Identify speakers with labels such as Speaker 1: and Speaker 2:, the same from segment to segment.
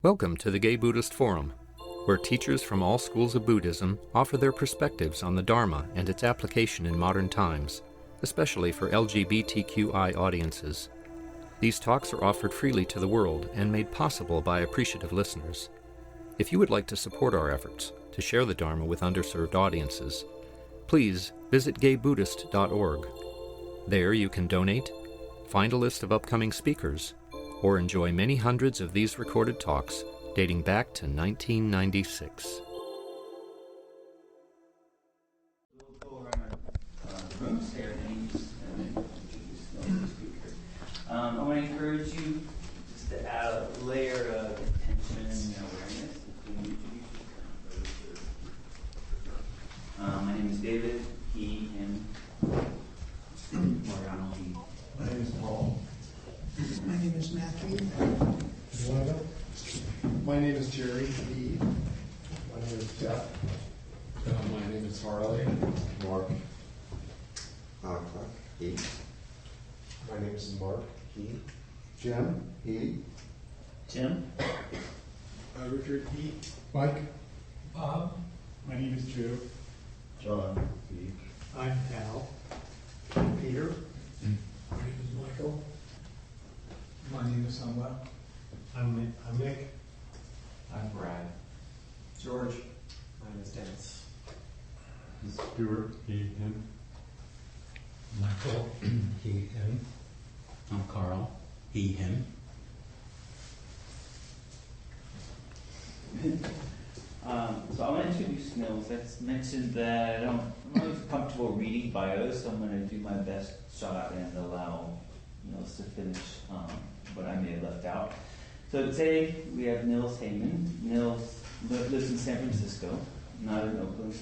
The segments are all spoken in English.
Speaker 1: Welcome to the Gay Buddhist Forum, where teachers from all schools of Buddhism offer their perspectives on the Dharma and its application in modern times, especially for LGBTQI audiences. These talks are offered freely to the world and made possible by appreciative listeners. If you would like to support our efforts to share the Dharma with underserved audiences, please visit gaybuddhist.org. There you can donate, find a list of upcoming speakers, or enjoy many hundreds of these recorded talks dating back to 1996.
Speaker 2: I want to encourage you just to add a layer of attention and awareness. My name is David, he, him. Mariano, he.
Speaker 3: My name is Paul.
Speaker 4: My name is Matthew.
Speaker 3: My name is Jerry, he. My name is Jeff. My name is Harley.
Speaker 5: Mark. He.
Speaker 3: My name is Mark, he.
Speaker 5: Jim. He.
Speaker 2: Tim.
Speaker 3: Richard, he.
Speaker 6: Mike.
Speaker 4: Bob.
Speaker 6: My name is Joe.
Speaker 5: John. He.
Speaker 3: I'm Al. Peter.
Speaker 4: My name is Michael.
Speaker 6: My name is Sumedho.
Speaker 3: I'm Nick.
Speaker 7: I'm Brad.
Speaker 8: George.
Speaker 7: My name is Dennis.
Speaker 3: Stuart, he, him.
Speaker 6: Michael.
Speaker 7: He, him. I'm Carl. He, him.
Speaker 2: So I want to introduce Nils. I've mentioned that I'm not always comfortable reading bios, so I'm going to do my best shot and allow Nils to finish what I may have left out. So today we have Nils Heymann. Nils lives in San Francisco, not in Oakland.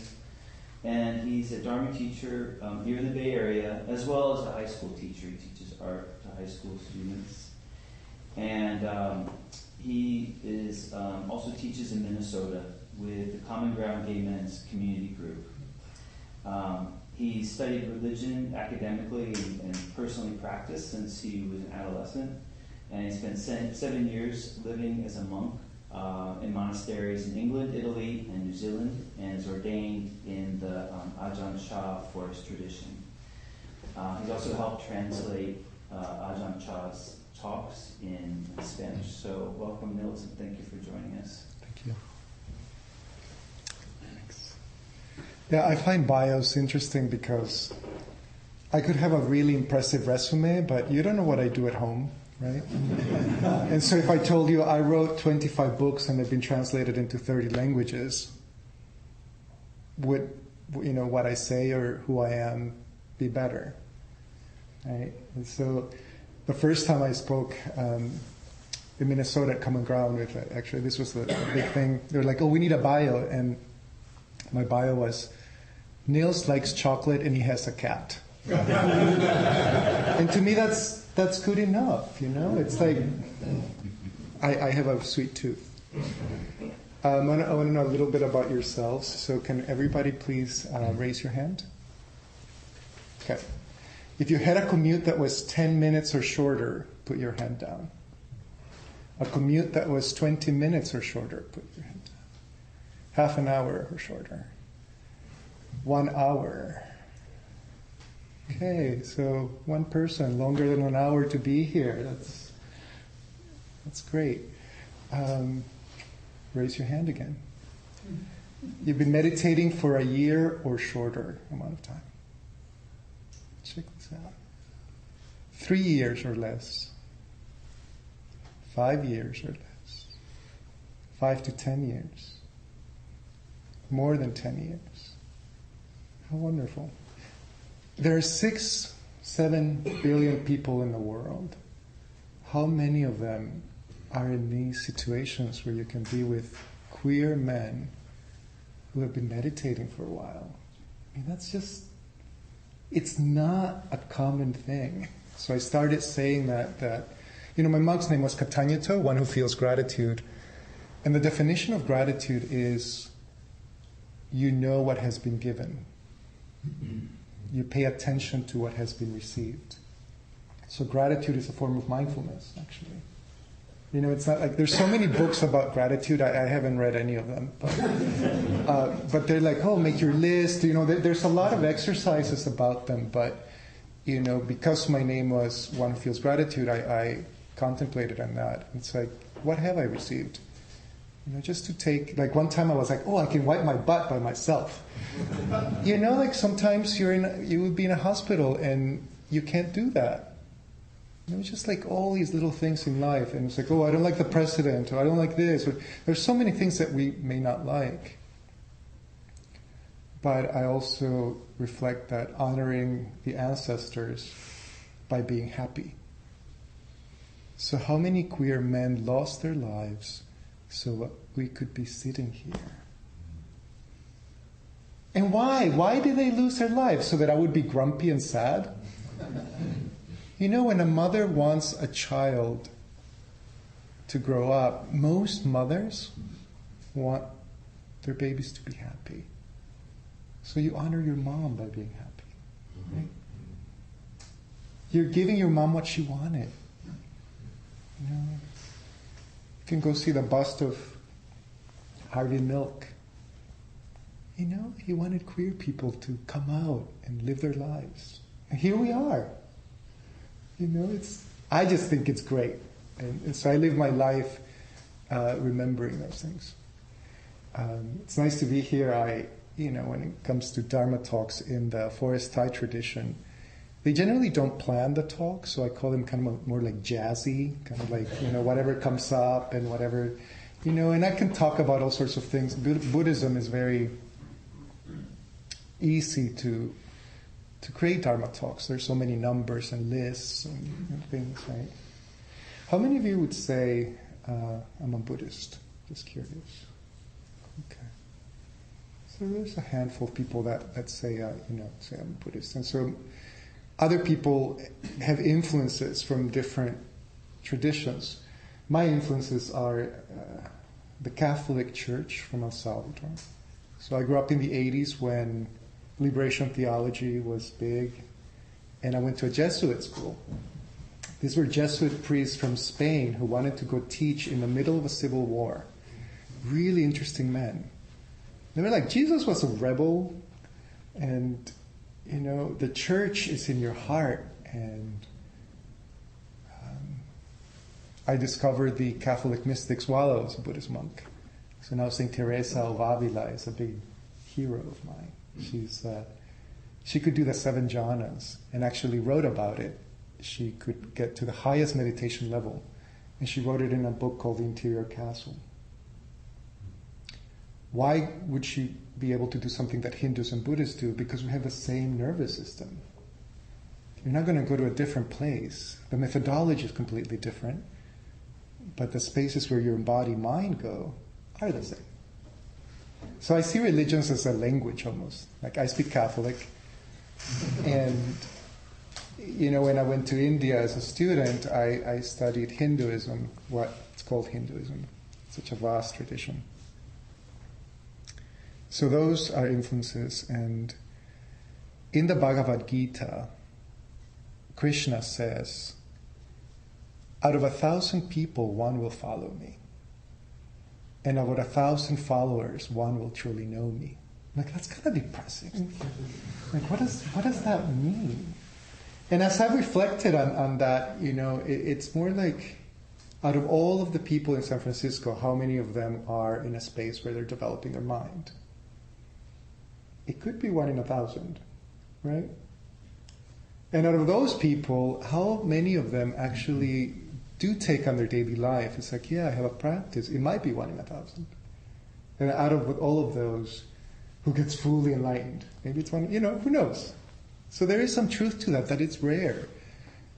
Speaker 2: And he's a Dharma teacher here in the Bay Area, as well as a high school teacher. He teaches art to high school students. And he is also teaches in Minnesota with the Common Ground Gay Men's Community Group. He studied religion academically and personally practiced since he was an adolescent. And he spent 7 years living as a monk in monasteries in England, Italy, and New Zealand, and is ordained in the Ajahn Chah forest tradition. He's also helped translate Ajahn Chah's talks in Spanish. So welcome, Nils, and thank you for joining us.
Speaker 6: Thank you. Thanks. Yeah, I find bios interesting because I could have a really impressive resume, but you don't know what I do at home, right? And so if I told you I wrote 25 books and they've been translated into 30 languages, would what I say or who I am be better? Right? And so the first time I spoke in Minnesota at Common Ground, which actually this was the big thing, they were like, oh, we need a bio. And my bio was, Nils likes chocolate and he has a cat. And to me that's good enough, It's like, I have a sweet tooth. I want to know a little bit about yourselves. So can everybody please raise your hand? Okay. If you had a commute that was 10 minutes or shorter, put your hand down. A commute that was 20 minutes or shorter, put your hand down. Half an hour or shorter. 1 hour. Okay, so one person, longer than 1 hour to be here. That's great. Raise your hand again. You've been meditating for a year or shorter amount of time. Check this out. 3 years or less. 5 years or less. 5 to 10 years. More than 10 years. How wonderful. There are 6-7 billion people in the world. How many of them are in these situations where you can be with queer men who have been meditating for a while? I mean, that's just, it's not a common thing. So I started saying that my monk's name was Katanyato, one who feels gratitude. And the definition of gratitude is, you know what has been given. You pay attention to what has been received. So gratitude is a form of mindfulness, actually. It's not like there's so many books about gratitude. I haven't read any of them, but they're like, oh, make your list. There's a lot of exercises about them. But because my name was One Who Feels Gratitude, I contemplated on that. It's like, what have I received? Just to take, like one time I was like, oh, I can wipe my butt by myself. Like sometimes you would be in a hospital and you can't do that. Just like all these little things in life. And it's like, oh, I don't like the president, or I don't like this. Or, there's so many things that we may not like. But I also reflect that honoring the ancestors by being happy. So how many queer men lost their lives so we could be sitting here? And why? Why did they lose their lives? So that I would be grumpy and sad? When a mother wants a child to grow up, most mothers want their babies to be happy. So you honor your mom by being happy. Right? You're giving your mom what she wanted. You can go see the bust of Harvey Milk. He wanted queer people to come out and live their lives. And here we are. I just think it's great. And so I live my life remembering those things. It's nice to be here. When it comes to Dharma talks in the Forest Thai tradition, they generally don't plan the talk, so I call them kind of more like jazzy, kind of like, whatever comes up and whatever, and I can talk about all sorts of things. Buddhism is very easy to create Dharma talks. There's so many numbers and lists and things, right? How many of you would say, I'm a Buddhist? Just curious. Okay. So there's a handful of people that say, say I'm a Buddhist. And so other people have influences from different traditions. My influences are the Catholic Church from El Salvador. So I grew up in the 80s when liberation theology was big, and I went to a Jesuit school. These were Jesuit priests from Spain who wanted to go teach in the middle of a civil war. Really interesting men. They were like, Jesus was a rebel, and the church is in your heart. And I discovered the Catholic mystics while I was a Buddhist monk. So now Saint Teresa of Avila is a big hero of mine. She could do the 7 jhanas and actually wrote about it. She could get to the highest meditation level, and she wrote it in a book called The Interior Castle. Why would she be able to do something that Hindus and Buddhists do? Because we have the same nervous system. You're not going to go to a different place. The methodology is completely different, but the spaces where your body, mind go are the same. So I see religions as a language almost. Like I speak Catholic, and when I went to India as a student, I studied Hinduism, what's called Hinduism. It's such a vast tradition. So those are influences, and in the Bhagavad Gita, Krishna says, out of 1,000 people, one will follow me. And out of 1,000 followers, one will truly know me. Like, that's kind of depressing. Like, what does that mean? And as I've reflected on that, it's more like, out of all of the people in San Francisco, how many of them are in a space where they're developing their mind? It could be 1 in 1,000, right? And out of those people, how many of them actually do take on their daily life? It's like, yeah, I have a practice. It might be 1 in 1,000. And out of all of those, who gets fully enlightened? Maybe it's 1, who knows? So there is some truth to that it's rare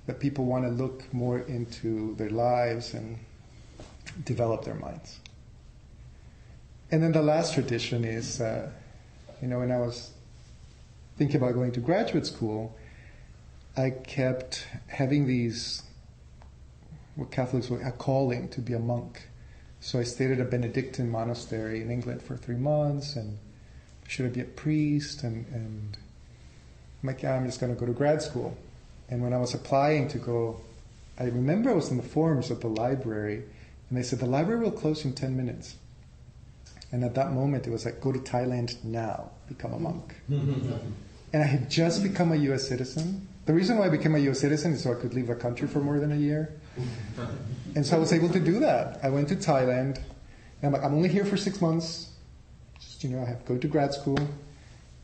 Speaker 6: that people want to look more into their lives and develop their minds. And then the last tradition is, when I was thinking about going to graduate school, I kept having these, what Catholics would a calling to be a monk. So I stayed at a Benedictine monastery in England for 3 months, and should I be a priest? And I'm like, yeah, I'm just going to go to grad school. And when I was applying to go, I remember I was in the forums at the library, And they said, the library will close in 10 minutes. And at that moment, it was like, go to Thailand now, become a monk. And I had just become a U.S. citizen. The reason why I became a U.S. citizen is so I could leave the country for more than a year. And so I was able to do that. I went to Thailand. And I'm like, I'm only here for 6 months. Just, I have to go to grad school.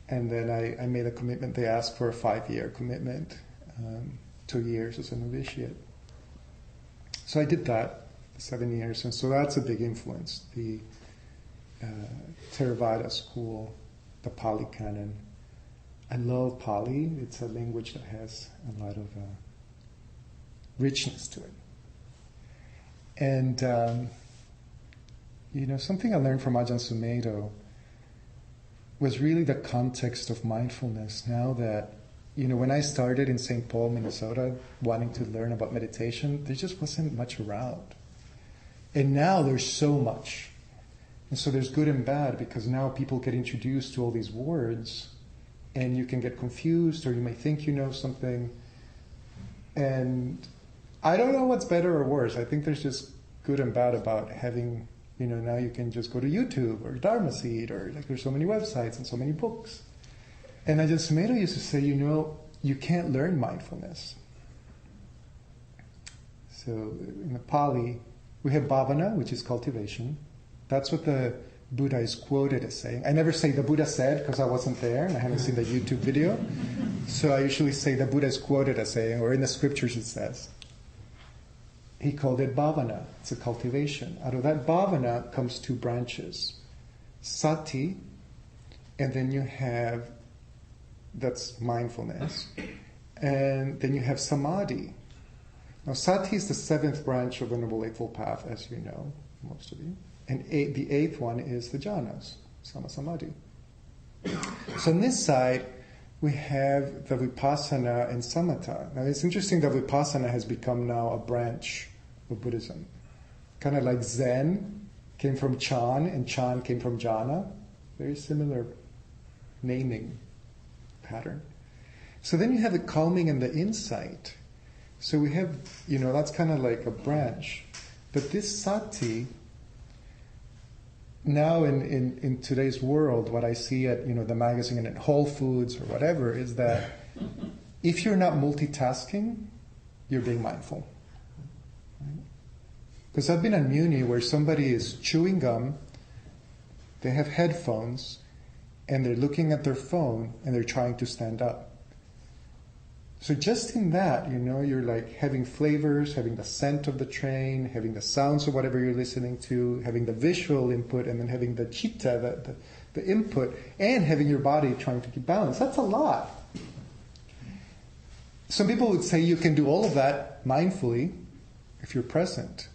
Speaker 6: And then I made a commitment. They asked for a 5-year commitment, 2 years as a novitiate. So I did that, 7 years. And so that's a big influence. The Theravada school, the Pali canon. I love Pali. It's a language that has a lot of richness to it. And, something I learned from Ajahn Sumedho was really the context of mindfulness. Now that, when I started in St. Paul, Minnesota, wanting to learn about meditation, there just wasn't much around. And now there's so much. And so there's good and bad, because now people get introduced to all these words, and you can get confused, or you may think you know something. And I don't know what's better or worse. I think there's just good and bad about having, now you can just go to YouTube or Dharma Seed, or like there's so many websites and so many books. And Ajahn Sumedho used to say, you can't learn mindfulness. So in the Pali, we have bhavana, which is cultivation. That's what the Buddha is quoted as saying. I never say the Buddha said, because I wasn't there and I haven't seen the YouTube video. So I usually say the Buddha is quoted as saying, or in the scriptures it says. He called it bhavana. It's a cultivation. Out of that bhavana comes 2 branches. Sati, and then you have, that's mindfulness. And then you have samadhi. Now sati is the 7th branch of the Noble Eightfold Path, as you know, most of you. And the 8th one is the jhanas, sama-samadhi. So on this side, we have the vipassana and samatha. Now it's interesting that vipassana has become now a branch of Buddhism. Kind of like Zen came from Chan, and Chan came from jhana. Very similar naming pattern. So then you have the calming and the insight. So we have, that's kind of like a branch. But this sati, now in today's world, what I see at the magazine and at Whole Foods or whatever is that if you're not multitasking, you're being mindful. Because I've been at Muni where somebody is chewing gum, they have headphones, and they're looking at their phone and they're trying to stand up. So just in that, you're like having flavors, having the scent of the train, having the sounds of whatever you're listening to, having the visual input, and then having the chitta, the input, and having your body trying to keep balance. That's a lot. Some people would say you can do all of that mindfully if you're present.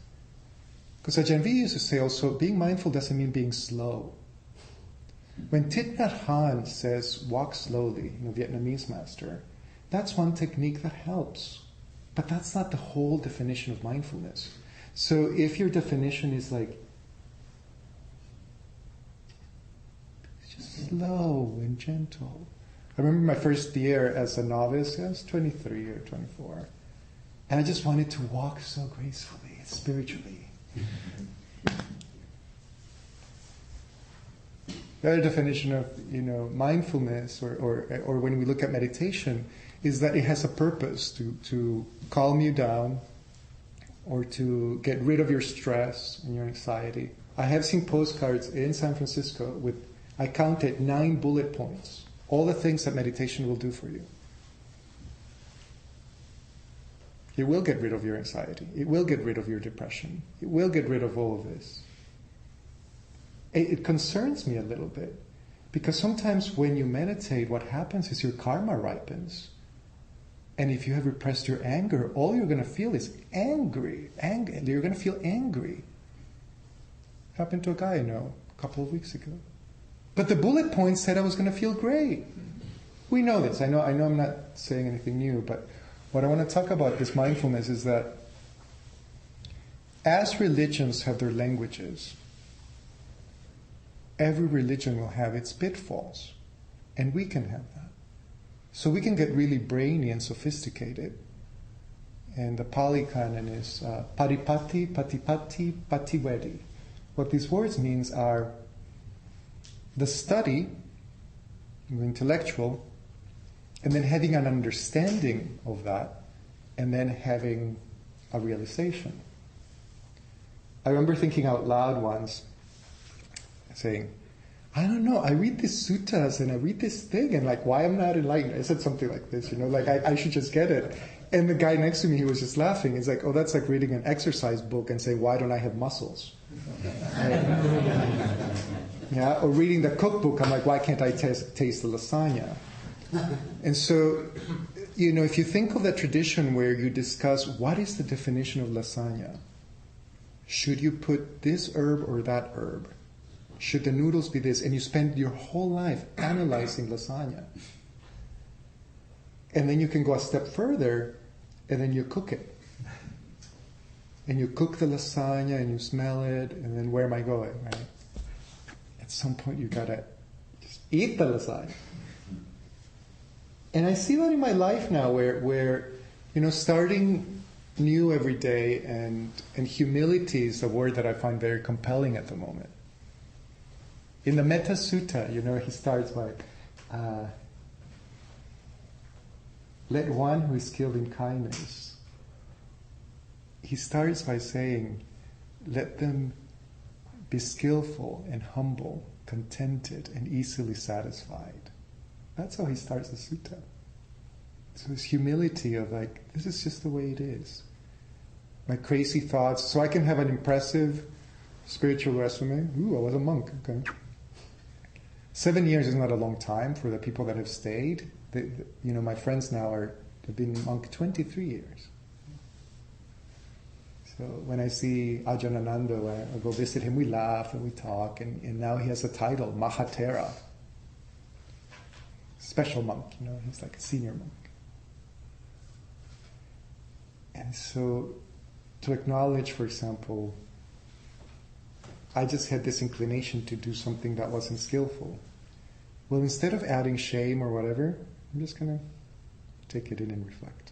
Speaker 6: Because Ajahn V used to say also, being mindful doesn't mean being slow. When Thich Nhat Hanh says, walk slowly, Vietnamese master, that's one technique that helps. But that's not the whole definition of mindfulness. So if your definition is like, it's just slow and gentle. I remember my first year as a novice, I was 23 or 24. And I just wanted to walk so gracefully, spiritually. The other definition of mindfulness or when we look at meditation is that it has a purpose to calm you down or to get rid of your stress and your anxiety. I have seen postcards in San Francisco with, I counted 9 bullet points, all the things that meditation will do for you. It will get rid of your anxiety. It will get rid of your depression. It will get rid of all of this. It concerns me a little bit because sometimes when you meditate, what happens is your karma ripens. And if you have repressed your anger, all you're going to feel is angry. You're going to feel angry. Happened to a guy I know a couple of weeks ago. But the bullet point said I was going to feel great. We know this. I know I'm not saying anything new, but what I want to talk about this mindfulness is that as religions have their languages, every religion will have its pitfalls, and we can have that. So we can get really brainy and sophisticated, and the Pali canon is paripati, patipati, patiwedi. What these words means are the study, the intellectual, and then having an understanding of that, and then having a realization. I remember thinking out loud once, saying, I don't know, I read these suttas and I read this thing and like, why am I not enlightened? I said something like this, like I should just get it. And the guy next to me, he was just laughing. He's like, oh, that's like reading an exercise book and saying, why don't I have muscles? Yeah, or reading the cookbook, I'm like, why can't I taste the lasagna? And so, if you think of that tradition where you discuss what is the definition of lasagna, should you put this herb or that herb? Should the noodles be this? And you spend your whole life analyzing lasagna. And then you can go a step further, and then you cook it. And you cook the lasagna, and you smell it, and then where am I going, right? At some point you gotta just eat the lasagna. And I see that in my life now where starting new every day, and humility is a word that I find very compelling at the moment. In the Metta Sutta, he starts by, let one who is skilled in kindness, he starts by saying, let them be skillful and humble, contented and easily satisfied. That's how he starts the sutta. So this humility of like, this is just the way it is. My crazy thoughts, so I can have an impressive spiritual resume. Ooh, I was a monk, okay. 7 years is not a long time for the people that have stayed. My friends now have been monk 23 years. So when I see Ajahn Ananda, I go visit him, we laugh and we talk, and now he has a title, Mahatera. Special monk, he's like a senior monk. And so to acknowledge, for example, I just had this inclination to do something that wasn't skillful. Well, instead of adding shame or whatever, I'm just going to take it in and reflect.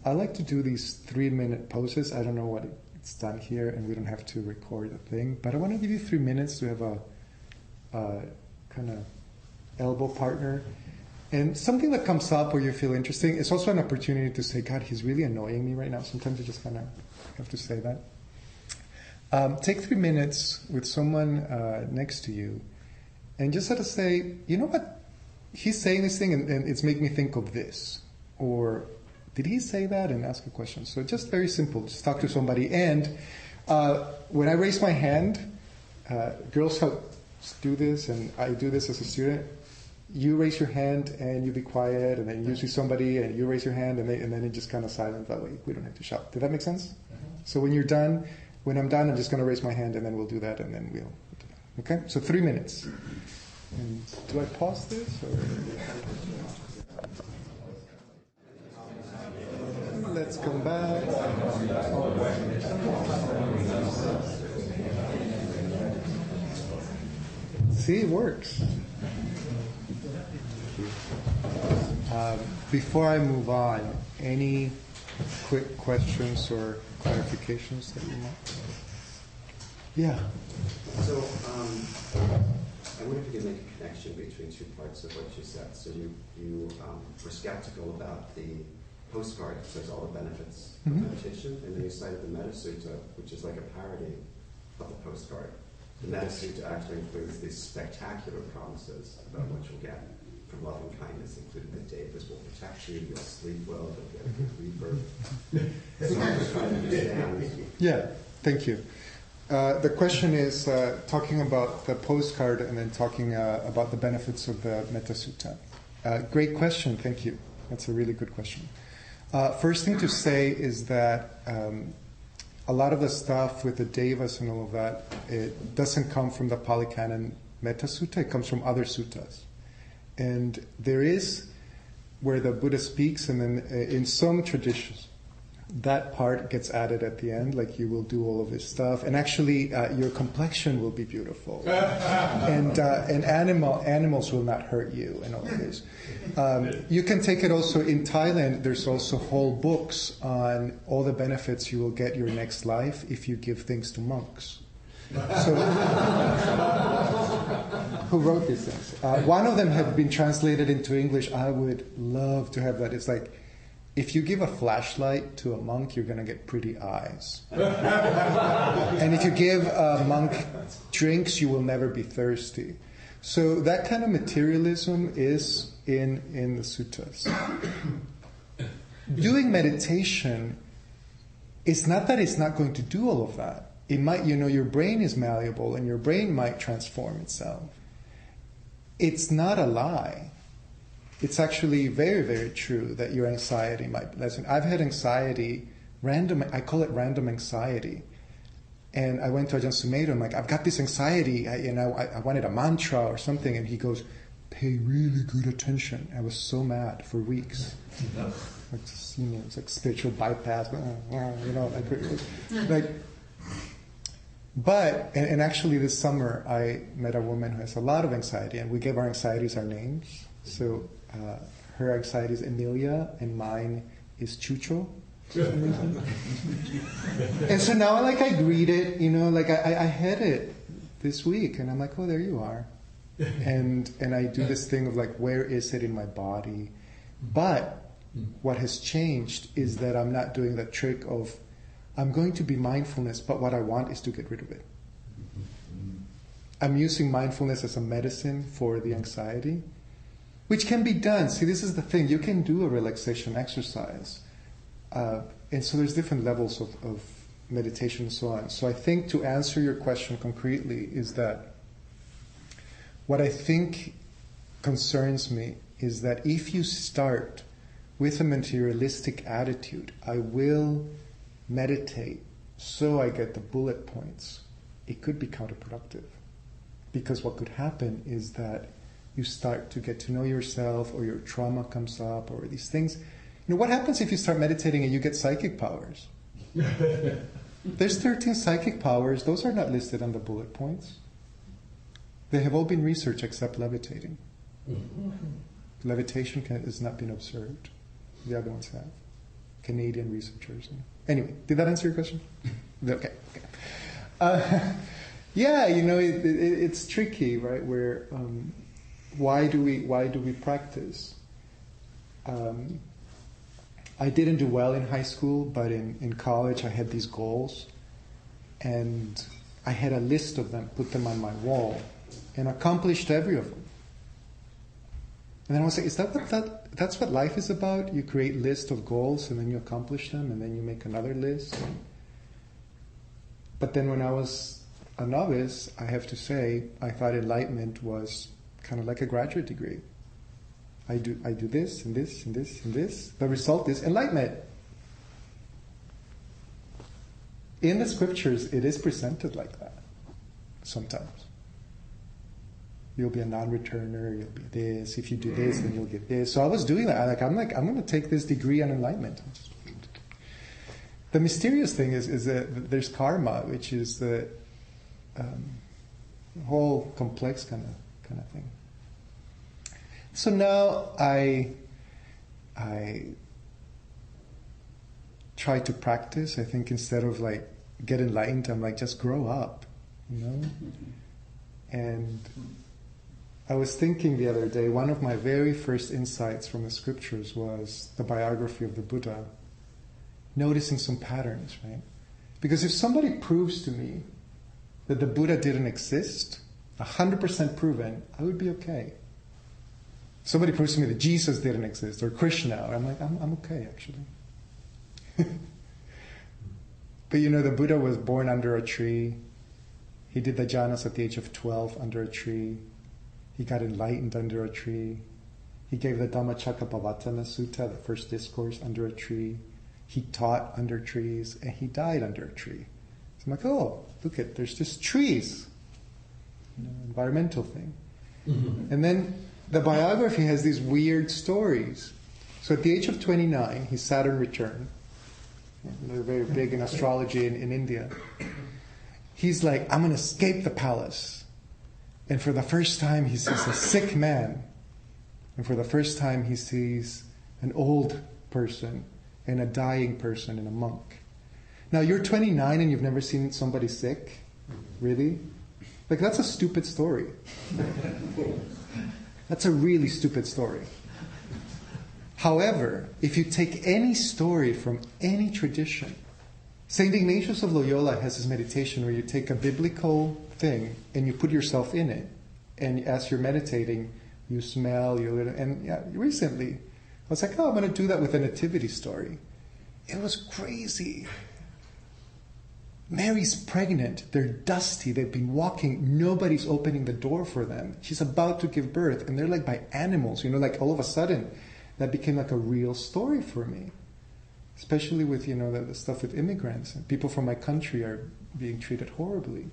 Speaker 6: I like to do these 3-minute poses. I don't know what it's done here, and we don't have to record the thing, but I want to give you 3 minutes to have a kind of elbow partner. And something that comes up where you feel interesting, it's also an opportunity to say, God, he's really annoying me right now. Sometimes you just kind of have to say that. Take 3 minutes with someone next to you, and just sort of say, you know what, he's saying this thing and it's making me think of this. Or, did he say that? And ask a question. So just very simple, just talk to somebody. And when I raise my hand, girls do this, and I do this as a student. You raise your hand and you be quiet, and then you see somebody and you raise your hand, and then it just kind of silent that way. We don't have to shout. Did that make sense? So when I'm done, I'm just going to raise my hand, and then we'll do that, and then we'll do that. Okay? So 3 minutes. And do I pause this? Or? Let's come back. See, it works. Before I move on, any quick questions or clarifications that you want? Yeah.
Speaker 8: So, I wonder if you could make a connection between 2 parts of what you said. So you were skeptical about the postcard that says all the benefits of meditation, and then you cited the Metta Sutta, which is like a parody of the postcard. The Metta Sutta actually includes these spectacular promises about what you'll get from loving kindness, including that Devas will protect you, you'll sleep well, you'll get a good rebirth. So I'm just trying to understand.
Speaker 6: Yeah, thank you. The question is talking about the postcard and then talking about the benefits of the Metta Sutta. Great question, thank you. That's a really good question. First thing to say is that a lot of the stuff with the Devas and all of that, it doesn't come from the Pali Canon Metta Sutta, it comes from other suttas. And there is where the Buddha speaks, and then in some traditions, that part gets added at the end, like you will do all of this stuff, and actually your complexion will be beautiful, and animals will not hurt you, and all of this. You can take it also in Thailand. There's also whole books on all the benefits you will get your next life if you give things to monks. So, who wrote these things? One of them had been translated into English. I would love to have that. It's like, if you give a flashlight to a monk, you're going to get pretty eyes. And if you give a monk drinks, you will never be thirsty. So that kind of materialism is in the suttas. Doing meditation, it's not that it's not going to do all of that. It might, your brain is malleable and your brain might transform itself. It's not a lie. It's actually very, very true that your anxiety might lessen. I've had anxiety, I call it random anxiety. And I went to Ajahn Sumedho, I'm like, I've got this anxiety, I wanted a mantra or something, and he goes, pay really good attention. I was so mad for weeks. It's like spiritual bypass, But actually this summer I met a woman who has a lot of anxiety, and we gave our anxieties our names. So her anxiety is Emilia, and mine is Chucho. And so now I greet it, I had it this week, and I'm like, oh, there you are. And I do this thing of where is it in my body? But what has changed is that I'm not doing that trick of, I'm going to be mindfulness, but what I want is to get rid of it. I'm using mindfulness as a medicine for the anxiety, which can be done. See, this is the thing. You can do a relaxation exercise. And so there's different levels of meditation and so on. So I think to answer your question concretely is that what I think concerns me is that if you start with a materialistic attitude, I will meditate so I get the bullet points, it could be counterproductive. Because what could happen is that you start to get to know yourself, or your trauma comes up, or these things. What happens if you start meditating and you get psychic powers? There's 13 psychic powers. Those are not listed on the bullet points. They have all been researched except levitating. Levitation has not been observed. The other ones have. Canadian researchers. Anyway, did that answer your question? Okay. It's tricky, right? Where why do we practice? I didn't do well in high school, but in college I had these goals, and I had a list of them, put them on my wall, and accomplished every of them. And then I was like, that's what life is about? You create lists of goals, and then you accomplish them, and then you make another list. But then when I was a novice, I have to say, I thought enlightenment was kind of like a graduate degree. I do this and this and this and this. The result is enlightenment. In the scriptures, it is presented like that. Sometimes. You'll be a non-returner, you'll be this. If you do this, then you'll get this. So I was doing that. I'm going to take this degree on enlightenment. The mysterious thing is that there's karma, which is the whole complex kind of thing. So now I try to practice. I think instead of get enlightened, I'm just grow up, And I was thinking the other day, one of my very first insights from the scriptures was the biography of the Buddha, noticing some patterns, right? Because if somebody proves to me that the Buddha didn't exist, 100% proven, I would be okay. Somebody proves to me that Jesus didn't exist, or Krishna, or I'm okay, actually. But the Buddha was born under a tree. He did the jhanas at the age of 12 under a tree. He got enlightened under a tree. He gave the Dhammacakkappavattana Sutta, the first discourse, under a tree. He taught under trees, and he died under a tree. So I'm like, oh, look there's just trees. Environmental thing. Mm-hmm. And then the biography has these weird stories. So at the age of 29, his Saturn returned. They're very big in astrology in India. He's like, I'm going to escape the palace. And for the first time, he sees a sick man. And for the first time, he sees an old person and a dying person and a monk. Now, you're 29 and you've never seen somebody sick? Really? Like, that's a stupid story. That's a really stupid story. However, if you take any story from any tradition, St. Ignatius of Loyola has this meditation where you take a biblical thing and you put yourself in it. And as you're meditating, you smell, recently, I was like, I'm going to do that with a nativity story. It was crazy. Mary's pregnant. They're dusty. They've been walking. Nobody's opening the door for them. She's about to give birth. And they're like by animals. Like all of a sudden, that became like a real story for me. Especially with, the stuff with immigrants. And people from my country are being treated horribly.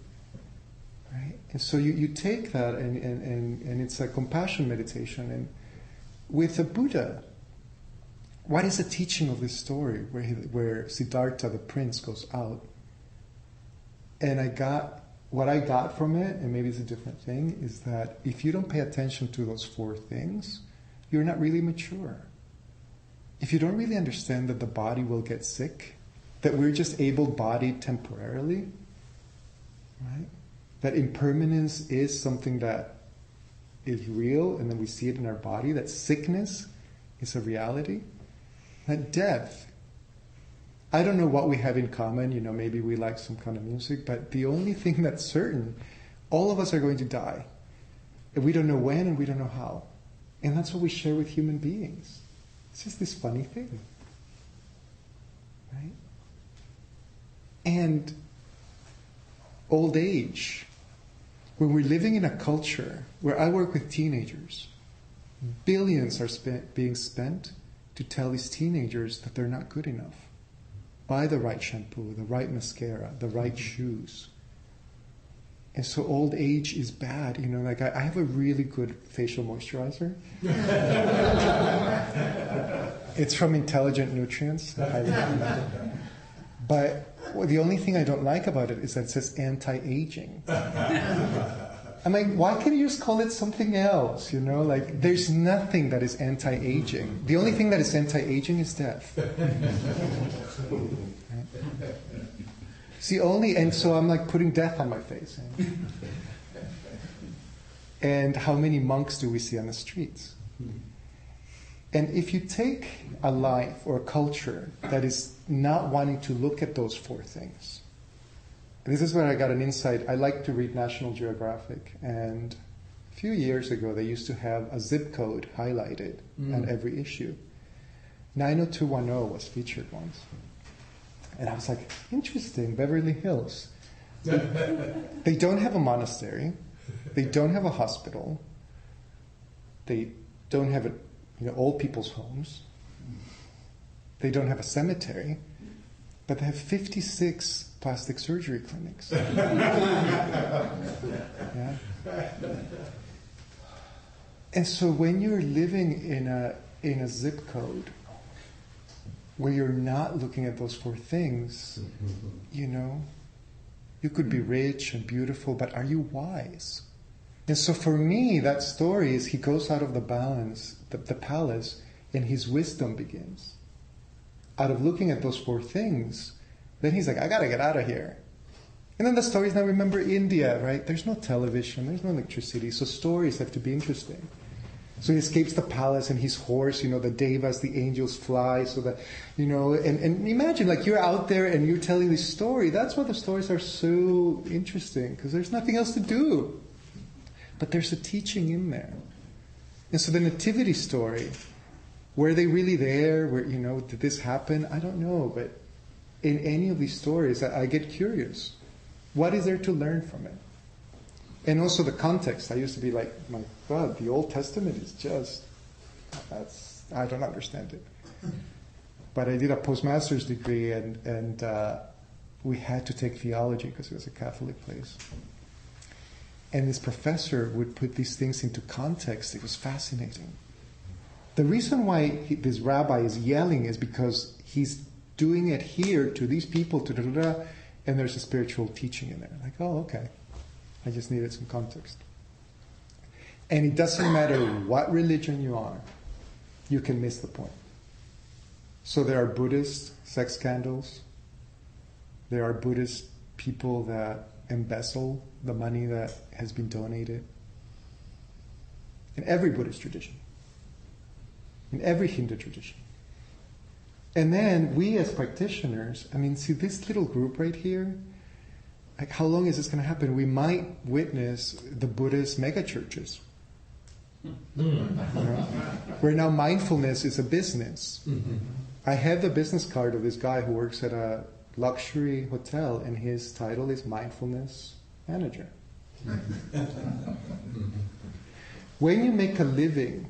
Speaker 6: Right? And so you take that and it's a compassion meditation. And with the Buddha, what is the teaching of this story where Siddhartha, the prince, goes out? And what I got from it, and maybe it's a different thing, is that if you don't pay attention to those 4 things, you're not really mature. If you don't really understand that the body will get sick, that we're just able-bodied temporarily, right? That impermanence is something that is real, and then we see it in our body, that sickness is a reality, that death, I don't know what we have in common, maybe we like some kind of music, but the only thing that's certain, all of us are going to die. And we don't know when and we don't know how. And that's what we share with human beings. It's just this funny thing. Right? And old age. When we're living in a culture where I work with teenagers, billions are being spent to tell these teenagers that they're not good enough. Buy the right shampoo, the right mascara, the right shoes. And so old age is bad. I have a really good facial moisturizer. It's from Intelligent Nutrients. I highly recommend it. But the only thing I don't like about it is that it says anti-aging. I'm like, why can't you just call it something else? There's nothing that is anti-aging. The only thing that is anti-aging is death. Right? And so I'm like putting death on my face. And how many monks do we see on the streets? And if you take a life or a culture that is not wanting to look at those 4 things, this is where I got an insight. I like to read National Geographic, and a few years ago they used to have a zip code highlighted on every issue. 90210 was featured once. And I was like, interesting, Beverly Hills. They don't have a monastery. They don't have a hospital. They don't have old people's homes. They don't have a cemetery. But they have 56 plastic surgery clinics. Yeah. And so when you're living in a zip code where you're not looking at those 4 things, you could be rich and beautiful, but are you wise? And so for me, that story is he goes out of the balance, the palace, and his wisdom begins. Out of looking at those 4 things, then he's like, I gotta get out of here. And then the stories, now remember India, right? There's no television, there's no electricity, so stories have to be interesting. So he escapes the palace and his horse, the devas, the angels fly, so that, and imagine, you're out there and you're telling this story. That's why the stories are so interesting, because there's nothing else to do. But there's a teaching in there. And so the nativity story, were they really there? Did this happen? I don't know, but in any of these stories, I get curious. What is there to learn from it? And also the context. I used to be like, my God, the Old Testament is just, I don't understand it. But I did a postmaster's degree and we had to take theology because it was a Catholic place. And this professor would put these things into context. It was fascinating. The reason why this rabbi is yelling is because he's doing it here to these people, and there's a spiritual teaching in there. Like, oh, okay. I just needed some context. And it doesn't matter what religion you are, you can miss the point. So there are Buddhist sex scandals. There are Buddhist people that embezzle the money that has been donated. In every Buddhist tradition. In every Hindu tradition. And then we as practitioners, I mean, see this little group right here, like how long is this going to happen? We might witness the Buddhist megachurches. Where now mindfulness is a business. I have the business card of this guy who works at a luxury hotel, and his title is Mindfulness Manager. When you make a living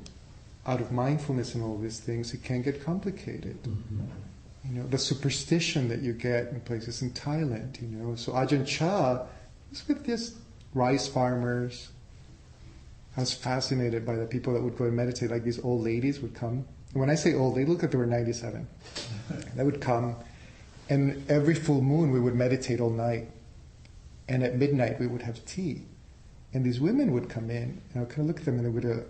Speaker 6: out of mindfulness and all these things, it can get complicated. You know, the superstition that you get in places in Thailand, you know. So Ajahn Chah was with these rice farmers. I was fascinated by the people that would go and meditate. Like these old ladies would come. When I say old, they look like they were 97. They would come, and every full moon we would meditate all night. And at midnight we would have tea. And these women would come in, and I would kind of look at them, and they would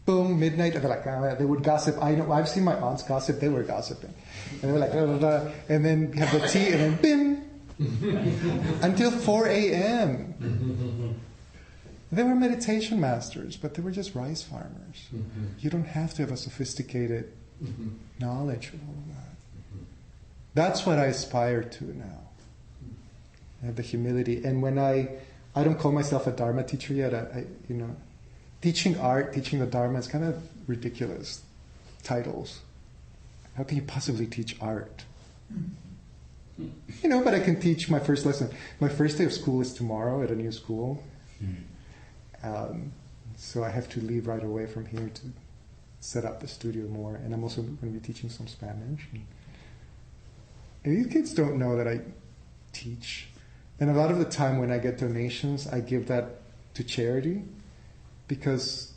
Speaker 6: boom, midnight, and they're like, they would gossip. I know, I've seen my aunts gossip, they were gossiping. And they were like, and then have the tea, and then bim, until 4 a.m. They were meditation masters, but they were just rice farmers. You don't have to have a sophisticated knowledge of all of that. That's what I aspire to now. I have the humility. And when I don't call myself a Dharma teacher yet. Teaching art, teaching the Dharma is kind of ridiculous titles. How can you possibly teach art? But I can teach my first lesson. My first day of school is tomorrow at a new school. So I have to leave right away from here to set up the studio more. And I'm also going to be teaching some Spanish. And these kids don't know that I teach. And a lot of the time when I get donations, I give that to charity because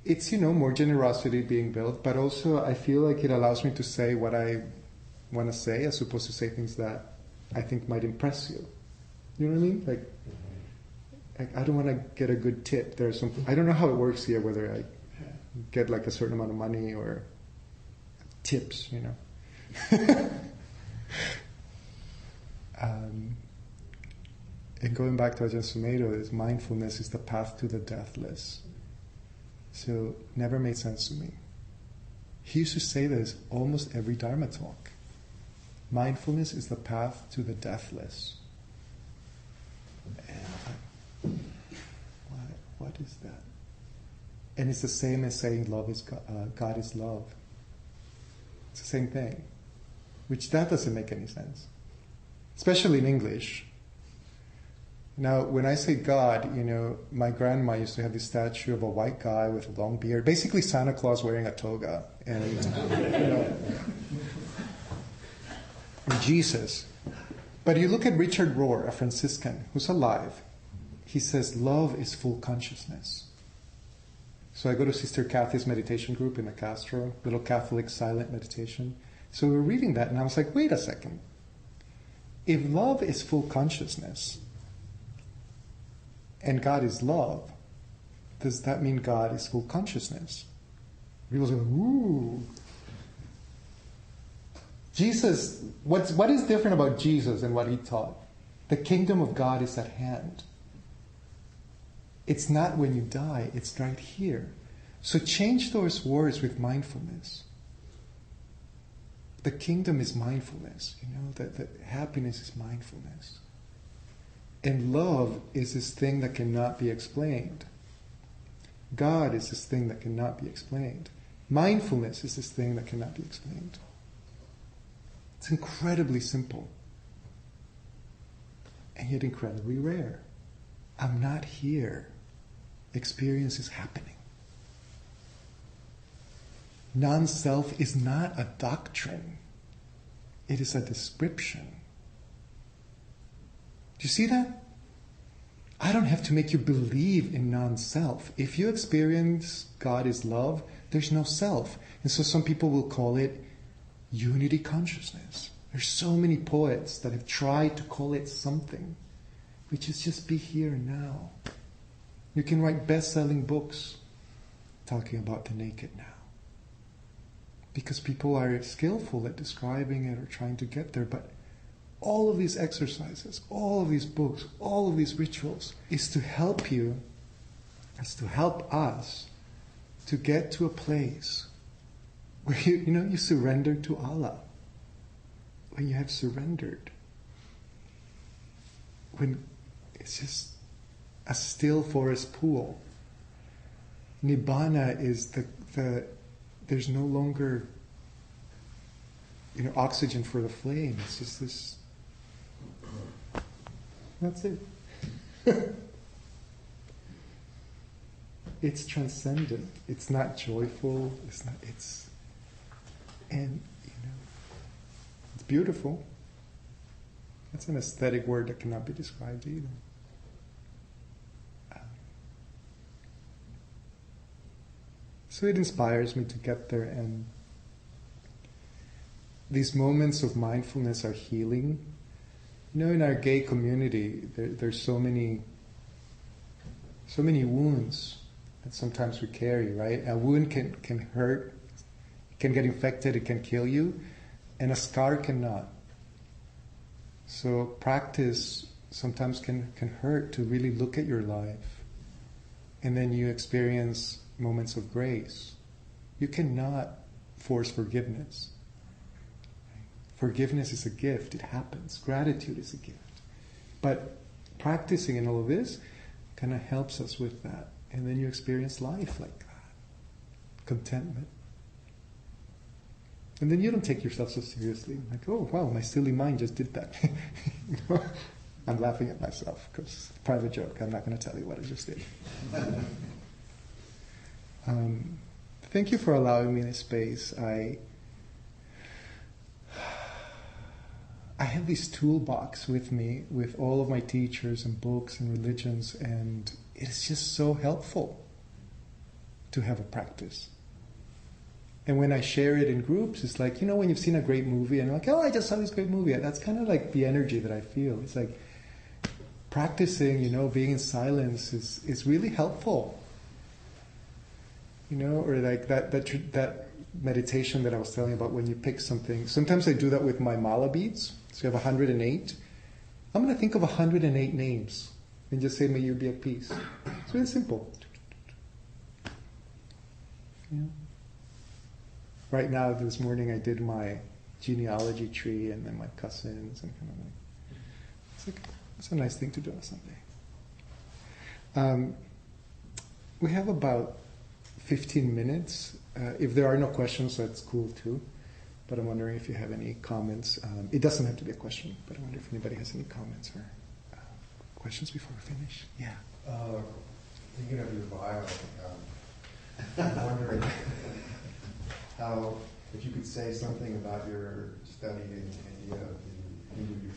Speaker 6: it's, more generosity being built, but also I feel like it allows me to say what I want to say as opposed to say things that I think might impress you. You know what I mean? Like I don't want to get a good tip. There's some, I don't know how it works here, whether I get like a certain amount of money or tips, And going back to Ajahn Sumedho, is mindfulness is the path to the deathless. So never made sense to me. He used to say this almost every Dharma talk. Mindfulness is the path to the deathless. And what is that? And it's the same as saying love is God is love. It's the same thing. Which that doesn't make any sense. Especially in English. Now, when I say God, my grandma used to have this statue of a white guy with a long beard, basically Santa Claus wearing a toga, and and Jesus. But you look at Richard Rohr, a Franciscan who's alive. He says, love is full consciousness. So I go to Sister Kathy's meditation group in the Castro, little Catholic silent meditation. So we were reading that, and I was like, wait a second. If love is full consciousness, and God is love, does that mean God is full consciousness? People say, ooh. Jesus, what is different about Jesus and what he taught? The kingdom of God is at hand. It's not when you die, it's right here. So change those words with mindfulness. The kingdom is mindfulness, that happiness is mindfulness. And love is this thing that cannot be explained. God is this thing that cannot be explained. Mindfulness is this thing that cannot be explained. It's incredibly simple. And yet incredibly rare. I'm not here. Experience is happening. Non-self is not a doctrine. It is a description. Do you see that? I don't have to make you believe in non-self. If you experience God is love, There's no self. And so some people will call it unity consciousness. There's so many poets that have tried to call it something, which is just be here now. You can write best-selling books talking about the naked now. Because people are skillful at describing it or trying to get there, but all of these exercises, all of these books, all of these rituals is to help you, is to help us to get to a place where you surrender to Allah. When you have surrendered, when it's just a still forest pool. Nibbana is the there's no longer oxygen for the flame. It's just this. That's it. It's transcendent. It's not joyful. And it's beautiful. That's an aesthetic word that cannot be described either. So it inspires me to get there, and these moments of mindfulness are healing. In our gay community, there's so many wounds that sometimes we carry, right? A wound can hurt, it can get infected, it can kill you, and a scar cannot. So practice sometimes can hurt, to really look at your life, and then you experience moments of grace. You cannot force forgiveness. Forgiveness is a gift. It happens. Gratitude is a gift. But practicing in all of this kind of helps us with that. And then you experience life like that. Contentment. And then you don't take yourself so seriously. Like, oh, wow, my silly mind just did that. I'm laughing at myself because private joke. I'm not going to tell you what I just did. Thank you for allowing me this space. I have this toolbox with me with all of my teachers and books and religions, and it's just so helpful to have a practice. And when I share it in groups, it's like, when you've seen a great movie and you're like, oh, I just saw this great movie. That's kind of like the energy that I feel. It's like practicing, being in silence is really helpful. Or like that meditation that I was telling you about when you pick something. Sometimes I do that with my mala beads. So you have 108. I'm going to think of 108 names and just say, may you be at peace. It's really simple. Right now, this morning, I did my genealogy tree and then my cousins and kind of it's a nice thing to do on Sunday. We have about 15 minutes. If there are no questions, that's cool too. But I'm wondering if you have any comments. It doesn't have to be a question, but I wonder if anybody has any comments or questions before we finish. Yeah.
Speaker 5: Thinking of your bio, I'm wondering if you could say something about your study in India, the Hindu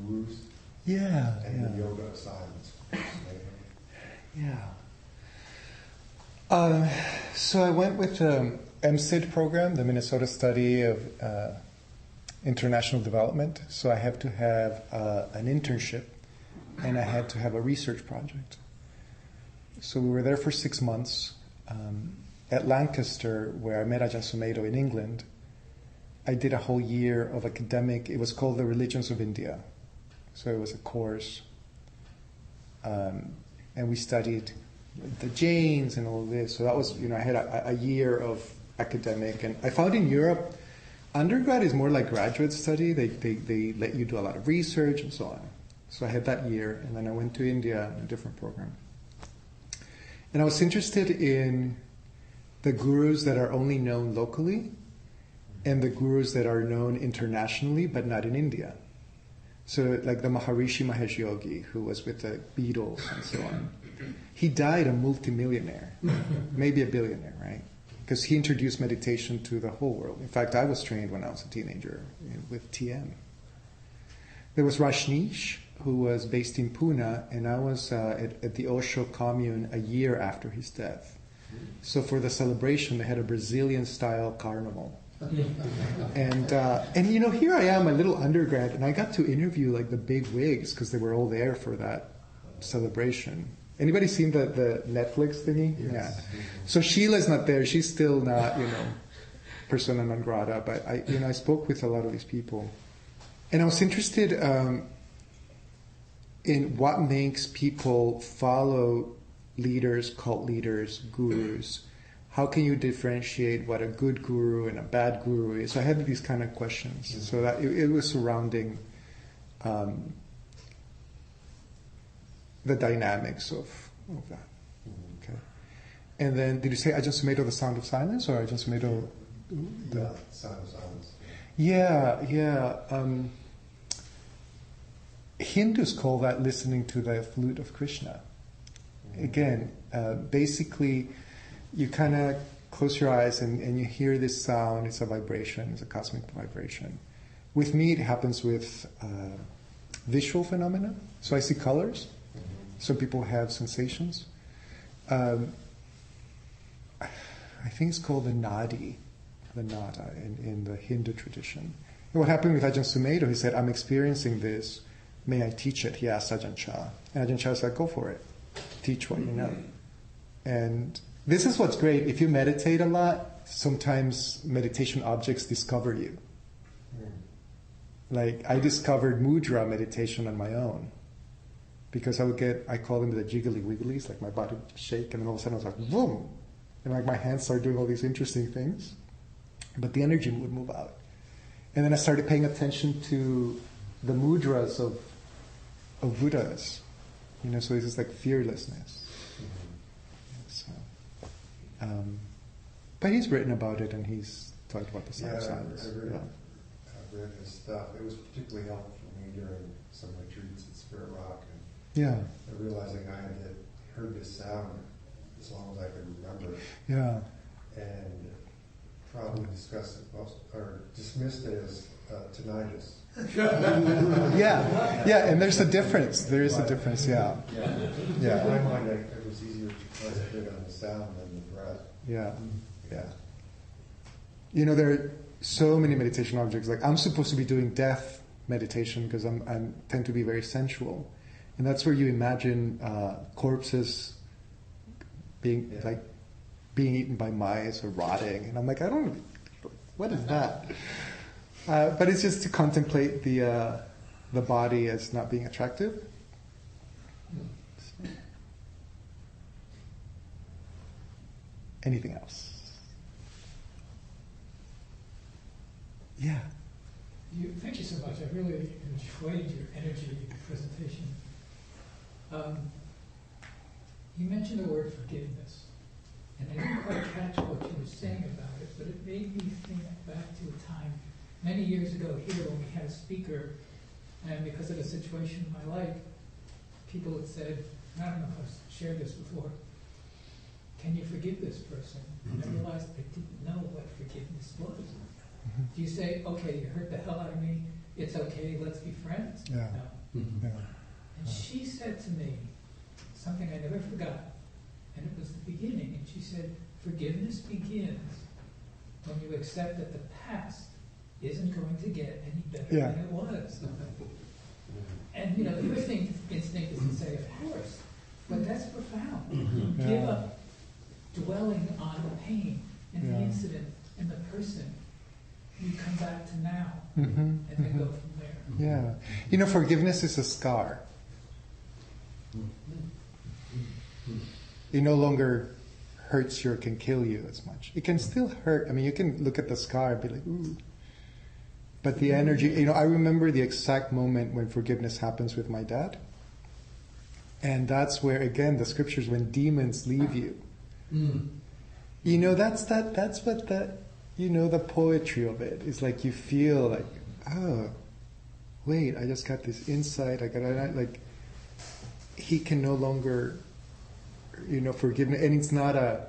Speaker 5: gurus, and the yoga of silence.
Speaker 6: Yeah. So I went with the MSID program, the Minnesota Study of International Development. So I have to have an internship, and I had to have a research project. So we were there for 6 months. At Lancaster, where I met Ajahn Sumedho in England, I did a whole year of academic, it was called The Religions of India. So it was a course. And we studied the Jains and all of this. So that was, I had a year of academic. And I found in Europe, undergrad is more like graduate study. They let you do a lot of research and so on. So I had that year, and then I went to India in a different program. And I was interested in the gurus that are only known locally and the gurus that are known internationally but not in India. So like the Maharishi Mahesh Yogi, who was with the Beatles and so on. He died a multimillionaire, maybe a billionaire, right? Because he introduced meditation to the whole world. In fact, I was trained when I was a teenager with TM. There was Rajneesh, who was based in Pune, and I was at the Osho commune a year after his death. So for the celebration, they had a Brazilian-style carnival. And here I am, a little undergrad, and I got to interview like the big wigs because they were all there for that celebration. Anybody seen the Netflix thingy?
Speaker 3: Yes.
Speaker 6: Yeah. So Sheila's not there. She's still not, persona non grata. But I spoke with a lot of these people, and I was interested in what makes people follow leaders, cult leaders, gurus. How can you differentiate what a good guru and a bad guru is? So I had these kind of questions. Mm-hmm. So that it was surrounding the dynamics of that. Mm-hmm. Okay. And then, did you say Ajahn Sumedho, the sound of silence, or Ajahn Sumedho?
Speaker 5: The sound of silence.
Speaker 6: Yeah. Hindus call that listening to the flute of Krishna. Again, basically, you kind of close your eyes and you hear this sound. It's a vibration. It's a cosmic vibration. With me, it happens with visual phenomena. So I see colors. Some people have sensations. I think it's called the nada in the Hindu tradition. And what happened with Ajahn Sumedho, he said, I'm experiencing this. May I teach it? He asked Ajahn Chah. And Ajahn Chah said, go for it. Teach what you know. And this is what's great. If you meditate a lot, sometimes meditation objects discover you. Like, I discovered mudra meditation on my own. Because I call them the jiggly wigglies, like my body would shake, and then all of a sudden I was like, boom! And like my hands started doing all these interesting things. But the energy would move out. And then I started paying attention to the mudras of Buddhas. So this is like fearlessness. So, but he's written about it, and he's talked about the sound of silence.
Speaker 5: I've read his stuff. It was particularly helpful for me during some retreats at Spirit Rock, and realizing I had heard this sound as long as I could remember it.
Speaker 6: Yeah.
Speaker 5: And probably dismissed it as tinnitus.
Speaker 6: Yeah, and there's a difference. There is a difference, yeah.
Speaker 5: In my mind, it was easier to concentrate on the sound than the breath.
Speaker 6: Yeah. There are so many meditation objects. Like, I'm supposed to be doing death meditation because I tend to be very sensual. And that's where you imagine corpses being eaten by mice or rotting. And I'm like, what is that? But it's just to contemplate the body as not being attractive. Anything else? Yeah.
Speaker 9: Thank you so much. I really enjoyed your energy in your presentation. You mentioned the word forgiveness, and I didn't quite catch what you were saying about it, but it made me think back to a time many years ago here when we had a speaker, and because of the situation in my life, people had said, I don't know if I've shared this before, can you forgive this person? And I realized I didn't know what forgiveness was. Do you say, okay, you hurt the hell out of me, it's okay, let's be friends?
Speaker 6: Yeah.
Speaker 9: No.
Speaker 6: Yeah.
Speaker 9: And she said to me something I never forgot, and it was the beginning, and she said, forgiveness begins when you accept that the past isn't going to get any better than it was. And the first instinct is to say, of course, but that's profound. You give up dwelling on the pain and the incident and the person. You come back to now and then go from there.
Speaker 6: Yeah. Forgiveness is a scar. It no longer hurts you or can kill you as much. It can still hurt. I mean, you can look at the scar and be like, ooh. But the energy, I remember the exact moment when forgiveness happens with my dad. And that's where, again, the scriptures, when demons leave you. That's what the poetry of it is like. You feel like, oh, wait, I just got this insight. He can no longer, forgive me. And it's not I'm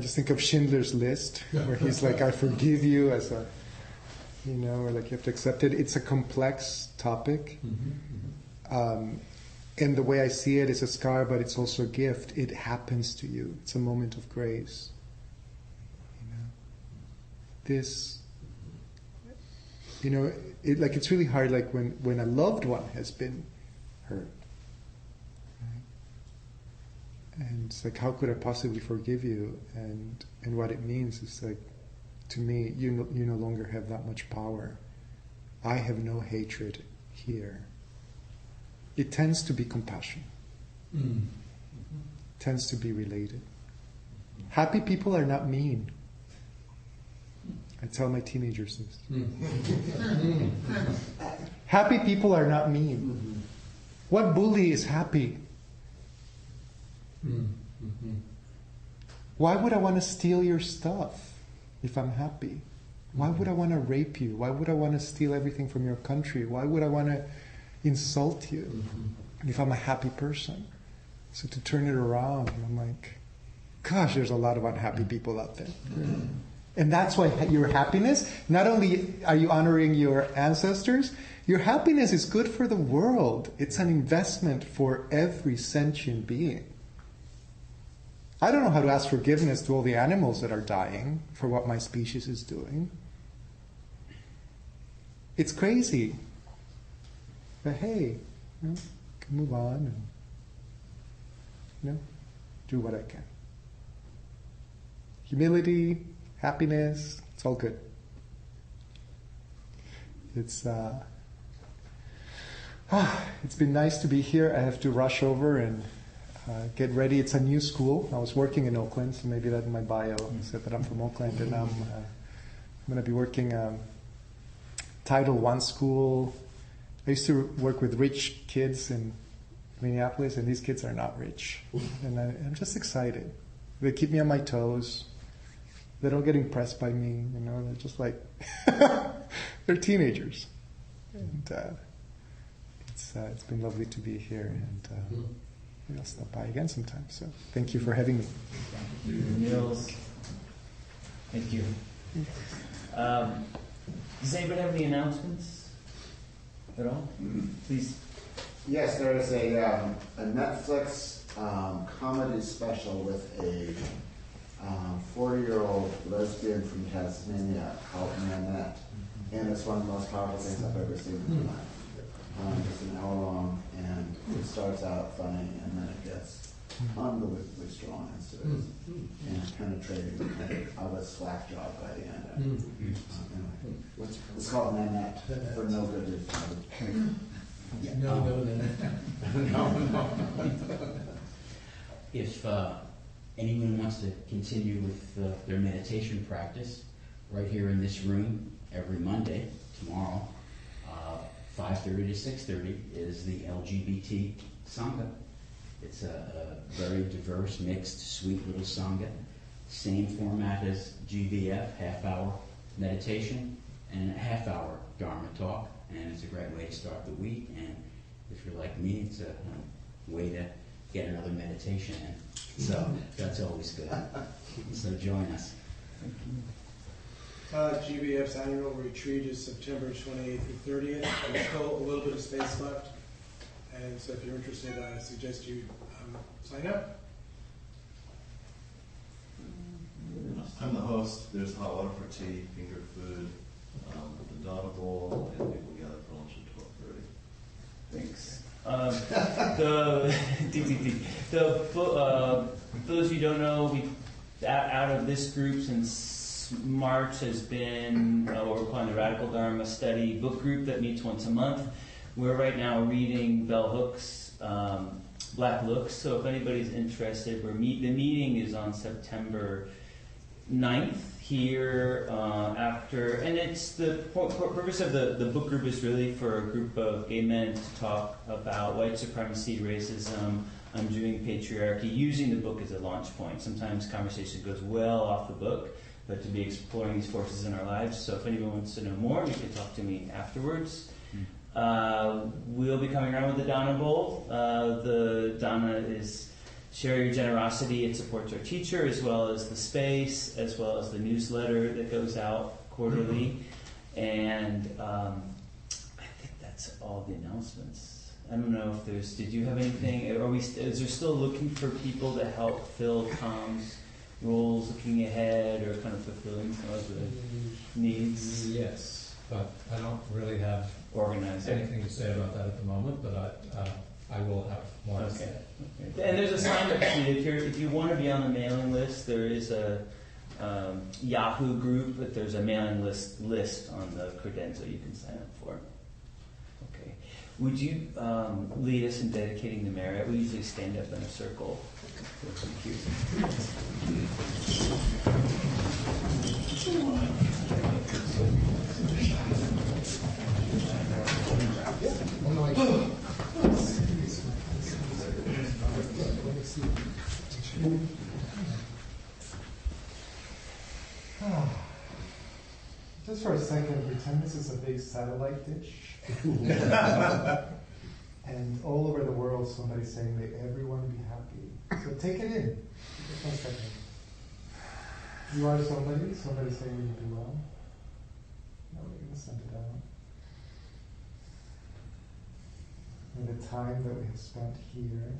Speaker 6: just think of Schindler's List, where he's like, I forgive you as a, or like you have to accept it. It's a complex topic. And And the way I see it is a scar, but it's also a gift. It happens to you. It's a moment of grace. This, it's really hard, like when a loved one has been hurt. Right? And it's like, how could I possibly forgive you? And what it means is like, to me, you no longer have that much power. I have no hatred here. It tends to be compassion. Tends to be related. Happy people are not mean. I tell my teenagers this. Happy people are not mean. What bully is happy? Why would I want to steal your stuff if I'm happy? Why would I want to rape you? Why would I want to steal everything from your country? Why would I want to insult you if I'm a happy person? So to turn it around, I'm like, gosh, there's a lot of unhappy people out there. And that's why your happiness, not only are you honoring your ancestors, your happiness is good for the world. It's an investment for every sentient being. I don't know how to ask forgiveness to all the animals that are dying for what my species is doing. It's crazy. But hey, can move on and do what I can. Humility, happiness, it's all good. It's been nice to be here. I have to rush over and get ready. It's a new school. I was working in Oakland, so maybe that in my bio said that I'm from Oakland, and I'm going to be working Title I school. I used to work with rich kids in Minneapolis, and these kids are not rich. And I'm just excited. They keep me on my toes. They don't get impressed by me, they're just like, they're teenagers. And it's been lovely to be here, and maybe I'll stop by again sometime. So thank you for having me.
Speaker 2: Thank you, Nils. Thank you. Does anybody have any announcements at all? Please.
Speaker 10: Yes, there is a Netflix comedy special with a 40-year-old lesbian from Tasmania called Nanette, and it's one of the most powerful things I've ever seen in my life. Just an hour long, and it starts out funny, and then it gets unbelievably strong and serious and penetrating. And I was slack jawed by the end. Anyway, it's called Nanette for no good reason. No.
Speaker 7: If anyone wants to continue with their meditation practice, right here in this room, every Monday, tomorrow, 5:30 to 6:30 is the LGBT Sangha. It's a very diverse, mixed, sweet little Sangha. Same format as GVF, half-hour meditation and a half-hour Dharma talk. And it's a great way to start the week. And if you're like me, it's a way to get another meditation in. So that's always good. So join us.
Speaker 11: GVF's annual retreat is September 28th through 30th. There's still a little bit of space left. And so if you're interested, I suggest you sign up.
Speaker 12: I'm the host. There's hot water for tea, finger food, the Donna Bowl, and people gather for lunch at 12:30.
Speaker 2: Thanks. For those of you who don't know, we out of this group since March has been what we're calling the Radical Dharma Study book group that meets once a month. We're right now reading Bell Hook's Black Looks, so if anybody's interested, the meeting is on September 9th here after, and it's the purpose of the book group is really for a group of gay men to talk about white supremacy, racism, undoing patriarchy, using the book as a launch point. Sometimes conversation goes well off the book, but to be exploring these forces in our lives. So if anyone wants to know more, you can talk to me afterwards. We'll be coming around with the Dana Bowl. The Dana is share your generosity. It supports our teacher as well as the space, as well as the newsletter that goes out quarterly. And I think that's all the announcements. I don't know if there's, did you have anything, are we, is there still looking for people to help fill Tom's roles looking ahead or kind of fulfilling some of the needs?
Speaker 13: Yes, but I don't really have
Speaker 2: organized
Speaker 13: anything to say about that at the moment, but I will have more to say.
Speaker 2: Okay. And there's a sign-up sheet. If you want to be on the mailing list, there is a Yahoo group, but there's a mailing list on the credenza you can sign up for. Okay. Would you lead us in dedicating the merit? We usually stand up in a circle. Thank you.
Speaker 6: Just for a second, pretend this is a big satellite dish. And all over the world, somebody's saying, may everyone be happy. So take it in. Just 1 second. You are somebody saying you do well. Now we're going to send it out. And the time that we have spent here,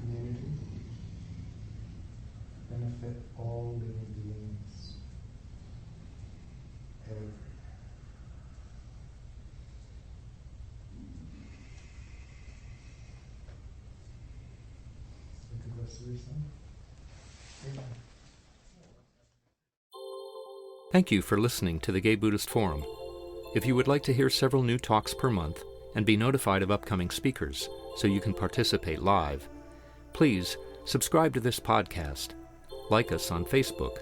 Speaker 6: community, benefit all living beings, everywhere.
Speaker 1: Thank you for listening to the Gay Buddhist Forum. If you would like to hear several new talks per month and be notified of upcoming speakers so you can participate live, please subscribe to this podcast, like us on Facebook,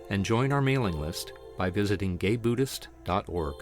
Speaker 1: and join our mailing list by visiting gaybuddhist.org.